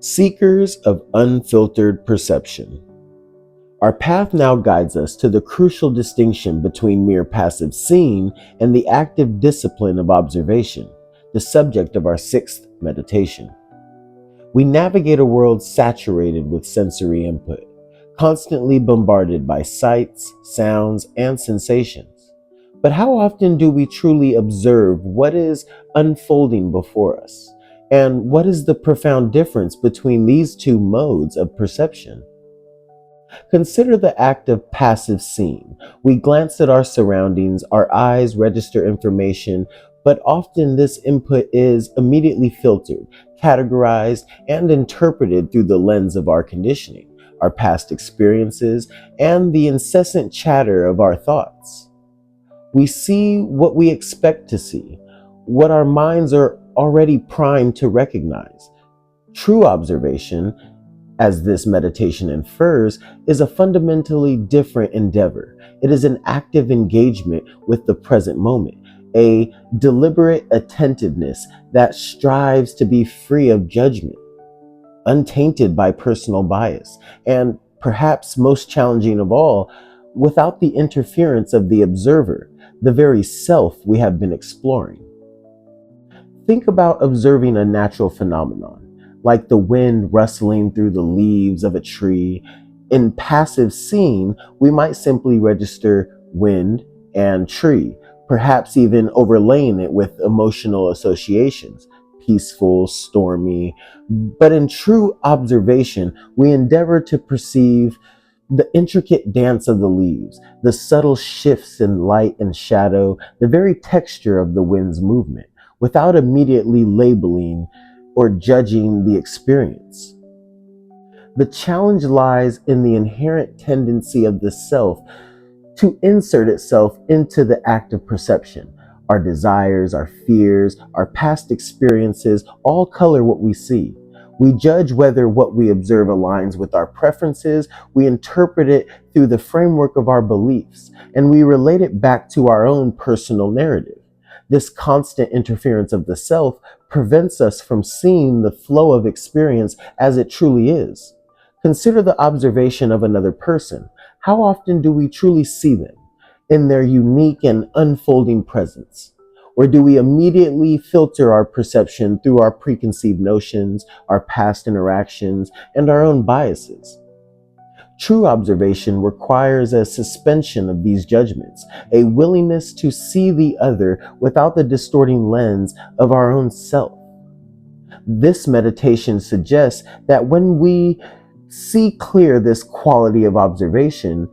Seekers of unfiltered perception. Our path now guides us to the crucial distinction between mere passive seeing and the active discipline of observation, the subject of our sixth meditation. We navigate a world saturated with sensory input, constantly bombarded by sights, sounds, and sensations. But how often do we truly observe what is unfolding before us? And what is the profound difference between these two modes of perception? Consider the act of passive seeing. We glance at our surroundings, our eyes register information, but often this input is immediately filtered, categorized, and interpreted through the lens of our conditioning, our past experiences, and the incessant chatter of our thoughts. We see what we expect to see, what our minds are already primed to recognize. True observation, as this meditation infers, is a fundamentally different endeavor. It is an active engagement with the present moment, a deliberate attentiveness that strives to be free of judgment, untainted by personal bias, and perhaps most challenging of all, without the interference of the observer, the very self we have been exploring. Think about observing a natural phenomenon, like the wind rustling through the leaves of a tree. In passive seeing, we might simply register wind and tree, perhaps even overlaying it with emotional associations, peaceful, stormy. But in true observation, we endeavor to perceive the intricate dance of the leaves, the subtle shifts in light and shadow, the very texture of the wind's movement, without immediately labeling or judging the experience. The challenge lies in the inherent tendency of the self to insert itself into the act of perception. Our desires, our fears, our past experiences all color what we see. We judge whether what we observe aligns with our preferences, we interpret it through the framework of our beliefs, and we relate it back to our own personal narrative. This constant interference of the self prevents us from seeing the flow of experience as it truly is. Consider the observation of another person. How often do we truly see them in their unique and unfolding presence? Or do we immediately filter our perception through our preconceived notions, our past interactions, and our own biases? True observation requires a suspension of these judgments, a willingness to see the other without the distorting lens of our own self. This meditation suggests that when we see clear this quality of observation,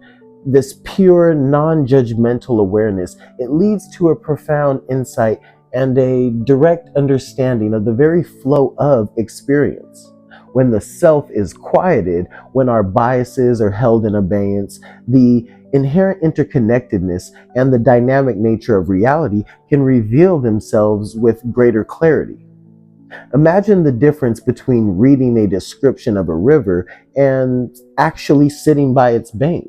this pure, non-judgmental awareness, it leads to a profound insight and a direct understanding of the very flow of experience. When the self is quieted, when our biases are held in abeyance, the inherent interconnectedness and the dynamic nature of reality can reveal themselves with greater clarity. Imagine the difference between reading a description of a river and actually sitting by its bank,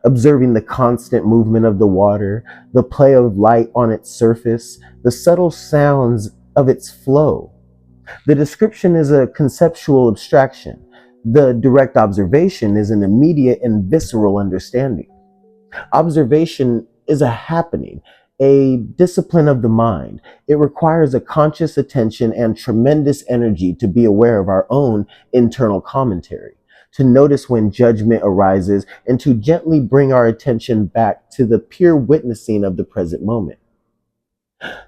observing the constant movement of the water, the play of light on its surface, the subtle sounds of its flow. The description is a conceptual abstraction. The direct observation is an immediate and visceral understanding. Observation is a happening, a discipline of the mind. It requires a conscious attention and tremendous energy to be aware of our own internal commentary, to notice when judgment arises, and to gently bring our attention back to the pure witnessing of the present moment.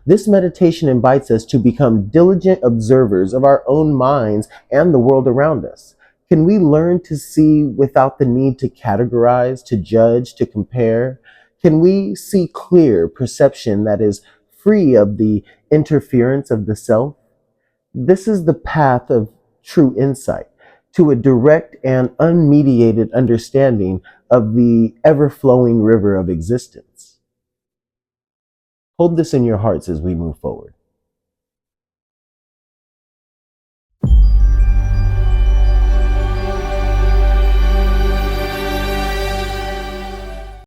This meditation invites us to become diligent observers of our own minds and the world around us. Can we learn to see without the need to categorize, to judge, to compare? Can we see clear perception that is free of the interference of the self? This is the path of true insight, to a direct and unmediated understanding of the ever-flowing river of existence. Hold this in your hearts as we move forward.